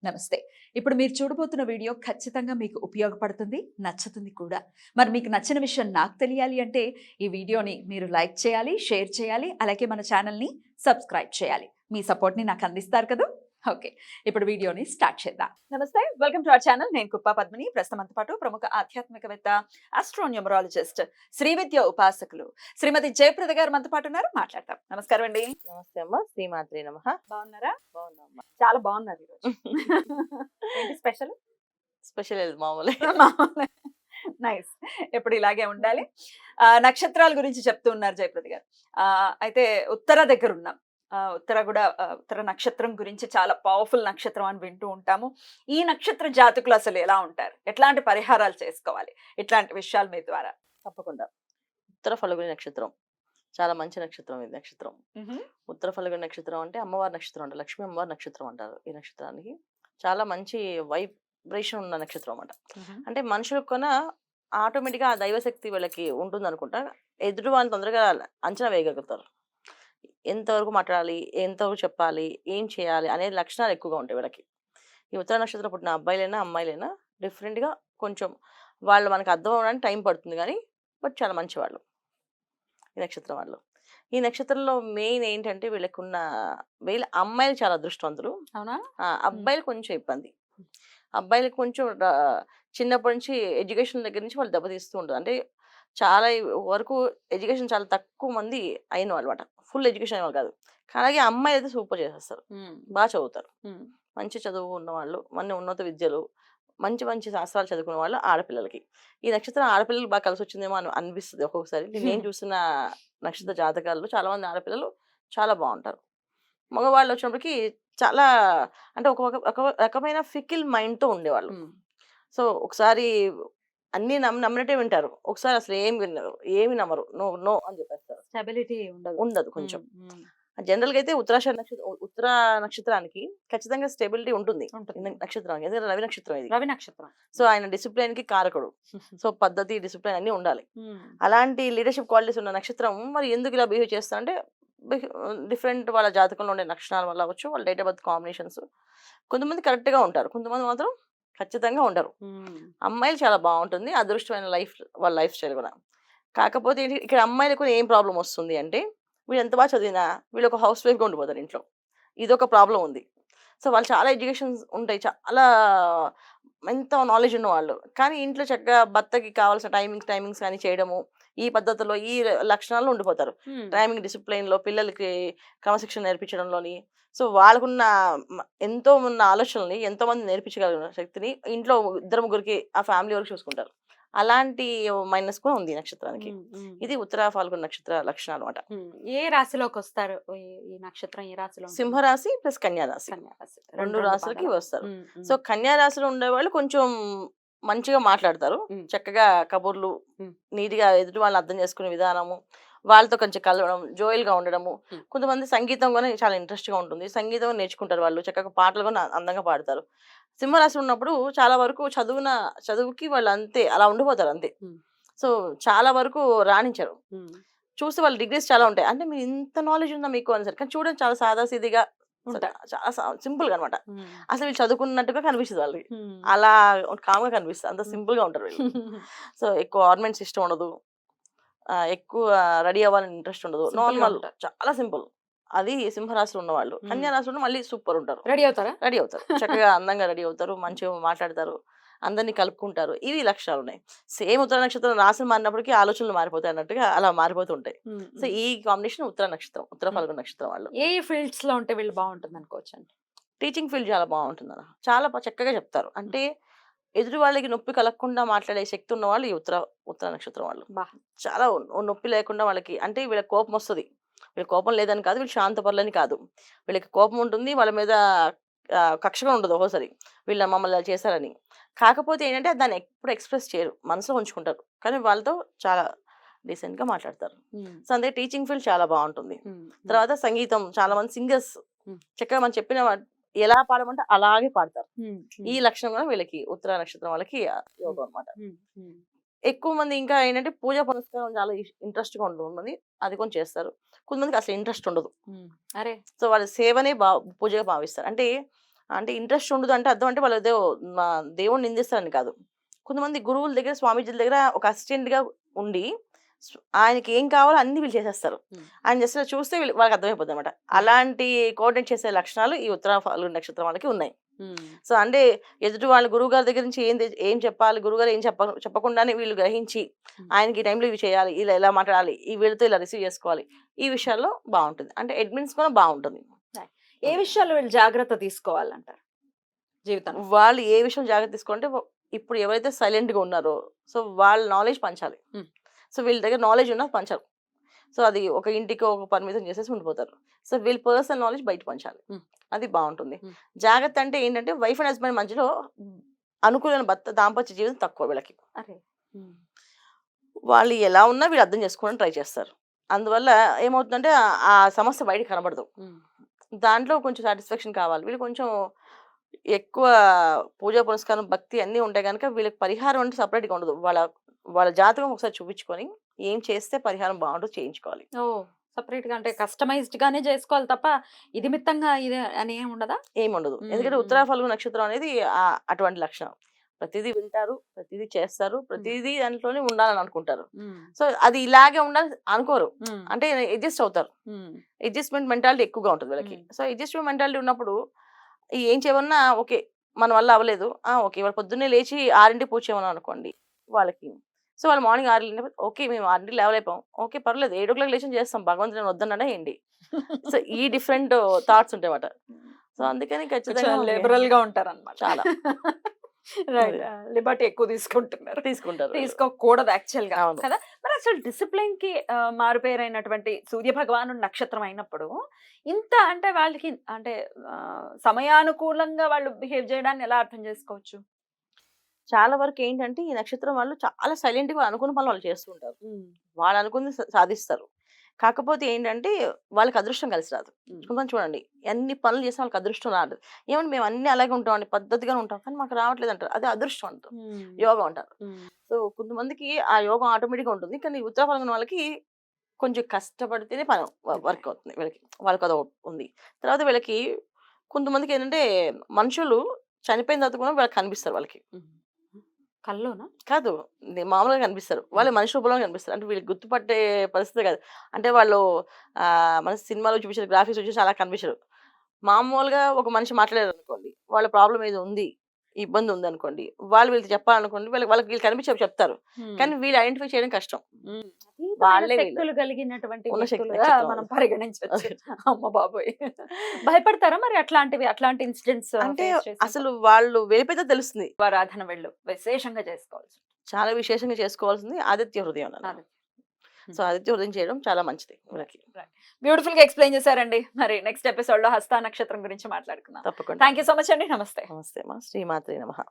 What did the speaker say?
నమస్తే. ఇప్పుడు మీరు చూడబోతున్న వీడియో ఖచ్చితంగా మీకు ఉపయోగపడుతుంది, నచ్చుతుంది కూడా. మరి మీకు నచ్చిన విషయం నాకు తెలియాలి అంటే ఈ వీడియోని మీరు లైక్ చేయాలి, షేర్ చేయాలి, అలాగే మన ఛానల్‌ని సబ్స్క్రైబ్ చేయాలి. మీ సపోర్ట్‌ని నాకు అందిస్తారు కదూ! ఓకే. ఇప్పుడు వీడియోని స్టార్ట్ చేద్దాం. నమస్తే. Welcome to our channel. నేను కుప్పా పద్మిని. ప్రస్తుతం మనతో పాటు ప్రముఖ ఆధ్యాత్మికవేత్త, ఆస్ట్రోన్యూమరాలజిస్ట్, శ్రీవిద్య ఉపాసకులు శ్రీమతి జయప్రద గారు మనతో పాటు ఉన్నారు. మాట్లాడతాం. నమస్కారం అండి. నమస్తే అమ్మ. శ్రీమాత్రే నమః. బాగున్నారా? బాగున్నామ్మా. చాలా బాగున్నారు ఈరోజు. ఏంటి స్పెషల్? స్పెషల్ లేదు మామూలే. నైస్. ఎప్పుడు ఇలాగే ఉండాలి. నక్షత్రాల గురించి చెప్తూ ఉన్నారు జయప్రద గారు. అయితే ఉత్తర దగ్గర ఉన్నాం. ఉత్తర కూడా ఉత్తర నక్షత్రం గురించి చాలా పవర్ఫుల్ నక్షత్రం అని వింటూ ఉంటాము. ఈ నక్షత్ర జాతకులు అసలు ఎలా ఉంటారు? ఎట్లాంటి పరిహారాలు చేసుకోవాలి? ఇట్లాంటి విషయాలు మీ ద్వారా. తప్పకుండా. ఉత్తర ఫల్గుని నక్షత్రం చాలా మంచి నక్షత్రం. ఇది నక్షత్రం ఉత్తర ఫల్గుని నక్షత్రం అంటే అమ్మవారి నక్షత్రం అంటారు. లక్ష్మీ అమ్మవారి నక్షత్రం అంటారు. ఈ నక్షత్రానికి చాలా మంచి వైబ్రేషన్ ఉన్న నక్షత్రం అన్నమాట. అంటే మనుషులకు కొన ఆటోమేటిక్గా ఆ దైవశక్తి వీళ్ళకి ఉంటుంది అనుకుంటా. ఎదుటి వాళ్ళని తొందరగా అంచనా వేయగలుగుతారు. ఎంతవరకు మాట్లాడాలి, ఎంతవరకు చెప్పాలి, ఏం చేయాలి అనే లక్షణాలు ఎక్కువగా ఉంటాయి వీళ్ళకి. ఈ ఉత్తర నక్షత్రం పుట్టిన అబ్బాయిలైనా అమ్మాయిలైనా డిఫరెంట్గా కొంచెం వాళ్ళు మనకు అర్థం అవ్వడానికి టైం పడుతుంది కానీ బట్ చాలా మంచి వాళ్ళు ఈ నక్షత్రం వాళ్ళు. ఈ నక్షత్రంలో మెయిన్ ఏంటంటే వీళ్ళ అమ్మాయిలు చాలా అదృష్టవంతులు. అవునా? అబ్బాయిలు కొంచెం ఇబ్బంది. అబ్బాయిలకు కొంచెం చిన్నప్పటి నుంచి ఎడ్యుకేషన్ దగ్గర నుంచి వాళ్ళు దెబ్బతీస్తూ ఉంటారు. అంటే చాలా వరకు ఎడ్యుకేషన్ చాలా తక్కువ మంది అయిన వాళ్ళు అనమాట. ఫుల్ ఎడ్యుకేషన్ వాళ్ళు కాదు. అలాగే అమ్మాయిలు అయితే సూపర్ చేసేస్తారు. బాగా చదువుతారు. మంచి చదువు ఉన్నవాళ్ళు, ఉన్నత విద్యలు, మంచి మంచి శాస్త్రాలు చదువుకునే వాళ్ళు ఆడపిల్లలకి. ఈ నక్షత్రం ఆడపిల్లలు బాగా కలిసి వచ్చిందేమో అని అనిపిస్తుంది ఒక్కొక్కసారి. నేను చూసిన నక్షత్ర జాతకాల్లో చాలా మంది ఆడపిల్లలు చాలా బాగుంటారు. మగవాళ్ళు వచ్చినప్పటికి చాలా అంటే ఒక రకమైన ఫికిల్ మైండ్తో ఉండేవాళ్ళు. సో ఒకసారి అన్ని నమ్మినట్టే వింటారు. ఒకసారి అసలు ఏమి వినరు, ఏమి నమ్మరు. నో నో అని చెప్పేస్తారు. స్టెబిలిటీ ఉండదు కొంచెం. జనరల్గా అయితే ఉత్తర నక్షత్రానికి ఖచ్చితంగా స్టెబిలిటీ ఉంటుంది. నక్షత్రానికి ఎందుకంటే రవి నక్షత్రం ఇది. రవి నక్షత్రం. సో ఆయన డిసిప్లిన్ కి కారకుడు. సో పద్ధతి, డిసిప్లిన్ అన్ని ఉండాలి. అలాంటి లీడర్షిప్ క్వాలిటీస్ ఉన్న నక్షత్రం మరి ఎందుకు ఇలా బిహేవ్ చేస్తా అంటే డిఫరెంట్ వాళ్ళ జాతకంలో ఉండే లక్షణాల వల్ల అవ్వచ్చు, వాళ్ళ డేట్ ఆఫ్ బర్త్ కాంబినేషన్స్. కొంతమంది కరెక్ట్ గా ఉంటారు, కొంతమంది మాత్రం ఖచ్చితంగా ఉండరు. అమ్మాయిలు చాలా బాగుంటుంది, అదృష్టమైన వాళ్ళ లైఫ్ స్టైల్ కూడా. కాకపోతే ఏంటి ఇక్కడ అమ్మాయిలకు ఏం ప్రాబ్లం వస్తుంది అంటే వీళ్ళు ఎంత బాగా చదివినా వీళ్ళు ఒక హౌస్ వైఫ్గా ఉండిపోతారు ఇంట్లో. ఇదొక ప్రాబ్లం ఉంది. సో వాళ్ళు చాలా ఎడ్యుకేషన్స్ ఉంటాయి, చాలా ఎంత నాలెడ్జ్ ఉన్న వాళ్ళు, కానీ ఇంట్లో చక్కగా భర్తకి కావాల్సిన టైమింగ్స్ కానీ చేయడము, ఈ పద్ధతిలో ఈ లక్షణాల్లో ఉండిపోతారు. టైమింగ్ డిసిప్లైన్లో, పిల్లలకి క్రమశిక్షణ నేర్పించడంలోని. సో వాళ్ళకున్న ఎంతో ఉన్న ఆలోచనల్ని ఎంతో మంది నేర్పించగలిగిన శక్తిని ఇంట్లో ఇద్దరు ముగ్గురికి ఆ ఫ్యామిలీ వరకు చూసుకుంటారు. అలాంటి మైనస్ కూడా ఉంది నక్షత్రానికి. ఇది ఉత్తర ఫాల్గుణ నక్షత్ర లక్షణాలు అనమాట. ఏ రాశిలోకి వస్తారు ఈ నక్షత్రం? ఏ రాశిలో? సింహరాశి ప్లస్ కన్యారాశి, రెండు రాశులకి వస్తారు. సో కన్యారాశిలో ఉండేవాళ్ళు కొంచెం మంచిగా మాట్లాడతారు, చక్కగా కబుర్లు, నీట్గా ఎదుటి వాళ్ళని అర్థం చేసుకునే విధానము, వాళ్ళతో కొంచెం కలవడం, జోయల్గా ఉండడము. కొంతమంది సంగీతం కూడా చాలా ఇంట్రెస్ట్గా ఉంటుంది, సంగీతం నేర్చుకుంటారు వాళ్ళు, చక్కగా పాటలు కూడా అందంగా పాడతారు. సింహరాశి ఉన్నప్పుడు చాలా వరకు చదువుకి వాళ్ళు అంతే అలా ఉండిపోతారు అంతే. సో చాలా వరకు రాణించరు. చూస్తే వాళ్ళ డిగ్రీస్ చాలా ఉంటాయి. అంటే మీరు ఇంత నాలెడ్జ్ ఉందా మీకు అని సరే, కానీ చూడండి చాలా సాదాసీదిగా, చాలా సింపుల్ గా అనమాట. అసలు వీళ్ళు చదువుకున్నట్టుగా కనిపిస్తుంది వాళ్ళకి, అలా కామ్గా కనిపిస్తుంది, అంత సింపుల్ గా ఉంటారు వీళ్ళు. సో ఎక్కువ ఆర్నమెంట్స్ ఇష్టం ఉండదు, ఎక్కువ రెడీ అవ్వాలని ఇంట్రెస్ట్ ఉండదు, నార్మల్ చాలా సింపుల్. అది సింహరాశిలో ఉన్నవాళ్ళు. కన్యారాశిలో మళ్ళీ సూపర్ ఉంటారు, రెడీ అవుతారు చక్కగా అందంగా రెడీ అవుతారు, మంచిగా మాట్లాడతారు, అందరినీ కలుపుకుంటారు. ఇవి లక్షణాలు ఉన్నాయి. సేమ్ ఉత్తర నక్షత్రం రాశి మారినప్పటికీ ఆలోచనలు మారిపోతాయి అన్నట్టుగా అలా మారిపోతుంటాయి. సో ఈ కాంబినేషన్ ఉత్తర నక్షత్రం, ఉత్తర ఫల్గుణ నక్షత్రం వాళ్ళు. ఏ ఫీల్డ్స్ లో ఉంటే వీళ్ళు బాగుంటుంది అనుకోవచ్చు అండి? టీచింగ్ ఫీల్డ్ చాలా బాగుంటుంది అన్న, చాలా చక్కగా చెప్తారు. అంటే ఎదుటి వాళ్ళకి నొప్పి కలగకుండా మాట్లాడే శక్తి ఉన్న వాళ్ళు ఈ ఉత్తర నక్షత్రం వాళ్ళు. చాలా నొప్పి లేకుండా వాళ్ళకి, అంటే వీళ్ళకి కోపం వస్తుంది, వీళ్ళకి కోపం లేదని కాదు, వీళ్ళు శాంతపరులని కాదు, వీళ్ళకి కోపం ఉంటుంది, వాళ్ళ మీద కక్షగా ఉండదు ఒక్కోసారి, వీళ్ళ మమ్మల్ని చేశారని. కాకపోతే ఏంటంటే దాన్ని ఎప్పుడు ఎక్స్ప్రెస్ చేయరు, మనసులో ఉంచుకుంటారు, కానీ వాళ్ళతో చాలా డీసెంట్ గా మాట్లాడతారు. సో అందుకే టీచింగ్ ఫీల్డ్ చాలా బాగుంటుంది. తర్వాత సంగీతం, చాలా మంది సింగర్స్ చక్కగా మనం చెప్పిన ఎలా పాడమంటే అలాగే పాడతారు. ఈ లక్షణం కూడా వీళ్ళకి ఉత్తర నక్షత్రం వాళ్ళకి యోగం అనమాట. ఎక్కువ మంది ఇంకా ఏంటంటే పూజా పునస్కారం చాలా ఇంట్రెస్ట్ గా ఉంటుంది, అది కొంచెం చేస్తారు. కొంతమందికి అసలు ఇంట్రెస్ట్ ఉండదు. సో వాళ్ళ సేవనే పూజగా భావిస్తారు. అంటే అంటే ఇంట్రెస్ట్ ఉండదు అంటే అర్థం అంటే వాళ్ళు ఏదో మా దేవుడిని నిందిస్తారని కాదు. కొంతమంది గురువుల దగ్గర, స్వామీజీల దగ్గర ఒక అసిస్టెంట్‌గా ఉండి ఆయనకి ఏం కావాలో అన్నీ వీళ్ళు చేసేస్తారు. ఆయన జస్ట్ ఇలా చూస్తే వాళ్ళకి అర్థమైపోద్దనమాట. అలాంటి కోఆర్డినేట్ చేసే లక్షణాలు ఈ ఉత్తర ఫాల్గుణ నక్షత్రం వాళ్ళకి ఉన్నాయి. సో, అంటే ఎదుటి వాళ్ళ గురువుగారి దగ్గర నుంచి ఏం చెప్పాలి, గురువుగారు ఏం చెప్పకుండానే వీళ్ళు గ్రహించి ఆయనకి ఈ టైంలో ఇవి చేయాలి, ఇలా మాట్లాడాలి, ఈ వీళ్ళతో ఇలా రిసీవ్ చేసుకోవాలి. ఈ విషయాల్లో బావుంటుంది. అంటే అడ్మిన్స్ కూడా బావుంటుంది. ఏ విషయాల్లో వీళ్ళు జాగ్రత్త తీసుకోవాలంటారు జీవితంలో? వాళ్ళు ఏ విషయం జాగ్రత్త తీసుకోవాలంటే ఇప్పుడు ఎవరైతే సైలెంట్‌గా ఉన్నారో సో, వాళ్ళ నాలెడ్జ్ పంచాలి. సో, వీళ్ళ దగ్గర నాలెడ్జ్ ఉన్నా పంచరు. సో, అది ఒక ఇంటికో ఒక పరిమితం చేసేసి ఉండిపోతారు. సో, వీళ్ళ పర్సనల్ నాలెడ్జ్ బయట పంచాలి. అది బావుంటుంది. జాగ్రత్త అంటే ఏంటంటే వైఫ్ అండ్ హస్బెండ్ మధ్యలో అనుకూలమైన దాంపత్య జీవితం తక్కువ వీళ్ళకి. అరే! వాళ్ళు ఎలా ఉన్నా వీళ్ళు అర్థం చేసుకోవడానికి ట్రై చేస్తారు. అందువల్ల ఏమవుతుందంటే ఆ సమస్య బయటకి కనబడదు. దాంట్లో కొంచెం సాటిస్ఫాక్షన్ కావాలి. వీళ్ళు కొంచెం ఎక్కువ పూజా పునస్కారం, భక్తి అన్నీ ఉంటాయి గనుక వీళ్ళకి పరిహారం అంటే సెపరేట్‌గా ఉండదు. వాళ్ళ జాతకం ఒకసారి చూపించుకొని ఏం చేస్తే పరిహారం బావుంటదో చేయించుకోవాలి. ఓహ్! సెపరేట్‌గా అంటే కస్టమైజ్డ్ గానే చేసుకోవాలి తప్ప ఇది మిత్తంగా ఇది అని ఏమి ఉండదా? ఏముండదు. ఎందుకంటే ఉత్తర ఫల్గుణ నక్షత్రం అనేది అటువంటి లక్షణం. ప్రతిదీ వింటారు, ప్రతిదీ చేస్తారు, ప్రతిదీ దాంట్లోనే ఉండాలని అనుకుంటారు. సో, అది ఇలాగే ఉండాలి అనుకోరు. అంటే అడ్జస్ట్ అవుతారు. అడ్జస్ట్‌మెంట్ మెంటాలిటీ ఎక్కువగా ఉంటుంది వీళ్ళకి. సో, అడ్జస్ట్‌మెంట్ మెంటాలిటీ ఉన్నప్పుడు ఏం చేయమన్నా ఓకే. మన వల్ల అవ్వలేదు. ఓకే. ఇవాళ పొద్దున్నే లేచి 6కి పూజ చేయమన్నాం అనుకోండి వాళ్ళకి. సో, వాళ్ళు మార్నింగ్ 6 ఓకే. మేము 6కి లేవలేకపోయాం. ఓకే. పర్లేదు 7:00 లేచి చేస్తాం. భగవంతుడు నన్ను వద్దన్నాడా ఏంటి? సో, ఈ డిఫరెంట్ థాట్స్ ఉంటాయన్నమాట. సో, అందుకని ఖచ్చితంగా లిబరల్‌గా ఉంటారన్నమాట. చాలా. రైట్. లిబర్టీ ఎక్కువ తీసుకుంటున్నారు. తీసుకుంటారు. తీసుకోకూడదు యాక్చువల్‌గా అవును. కదా! మరి అసలు డిసిప్లిన్‌కి మారుపేరైనటువంటి సూర్య భగవానుడి నక్షత్రం అయినప్పుడు ఇంత అంటే వాళ్ళకి అంటే సమయానుకూలంగా వాళ్ళు బిహేవ్ చేయడాన్ని ఎలా అర్థం చేసుకోవచ్చు? చాలా వరకు ఏంటంటే ఈ నక్షత్రం వాళ్ళు చాలా సైలెంట్‌గా అనుకున్న పనులు వాళ్ళు చేస్తూ ఉంటారు. వాళ్ళు అనుకుంది సాధిస్తారు. కాకపోతే ఏంటంటే వాళ్ళకి అదృష్టం కలిసి రాదు. కొంతమంది చూడండి ఎన్ని పనులు చేసినా వాళ్ళకి అదృష్టం రాదు. ఏమంటే మేము అన్నీ అలాగే ఉంటామండి, పద్ధతిగానే ఉంటాం. కానీ మాకు రావట్లేదు అంటారు. అది అదృష్టం అంటారు. యోగం అంటారు. సో, కొంతమందికి ఆ యోగం ఆటోమేటిక్‌గా ఉంటుంది. కానీ ఉత్తర ఫల్గుణ వాళ్ళకి కొంచెం కష్టపడితేనే పని వర్క్ అవుతుంది వీళ్ళకి. వాళ్ళకి అది ఉంది. తర్వాత వీళ్ళకి కొంతమందికి ఏంటంటే మనుషులు చనిపోయిన తర్వాత కూడా వీళ్ళకి కనిపిస్తారు వాళ్ళకి. కల్లోనా? కాదు. మామూలుగా కనిపిస్తారు. వాళ్ళు మనిషి రూపంలో కనిపిస్తారు. అంటే వీళ్ళకి గుర్తుపట్టే పరిస్థితి కాదు. అంటే వాళ్ళు మన సినిమాలో చూపించిన గ్రాఫిక్స్ వచ్చేసి అలా కనిపించరు. మామూలుగా ఒక మనిషి మాట్లాడారనుకోండి. వాళ్ళ ప్రాబ్లమ్ ఏదో ఉంది, ఇబ్బంది ఉందనుకోండి. వీళ్ళకి చెప్పాలనుకోండి. వీళ్ళు కనిపించి చెప్తారు. కానీ వీళ్ళు ఐడెంటిఫై చేయడం కష్టం. వాళ్ళే శక్తులు కలిగినటువంటి ఉన్న శక్తి వ్యక్తులుగా నక్షత్రం మనం పరిగణించవచ్చు. అమ్మ బాబోయ్! భయపడతారా మరి అట్లాంటి ఇన్సిడెంట్స్ అంటే అసలు వాళ్ళు వెళ్ళిపోతే తెలుస్తుంది. ఆరాధన వెళ్ళు విశేషంగా చేసుకోవాల్సి చాలా విశేషంగా చేసుకోవాల్సింది ఆదిత్య హృదయం అన్నమాట. సో, ఆదిత్య హృదయం చేయడం చాలా మంచిది వీళ్ళకి. బ్యూటిఫుల్ గా ఎక్స్ప్లెయిన్ చేశారండి. మరి నెక్స్ట్ ఎపిసోడ్ లో హస్త నక్షత్రం గురించి మాట్లాడుకుందాం. తప్పకుండా. థ్యాంక్ యూ సో మచ్ అండి. నమస్తే. నమస్తే అమ్మా. శ్రీమాత్రే నమః.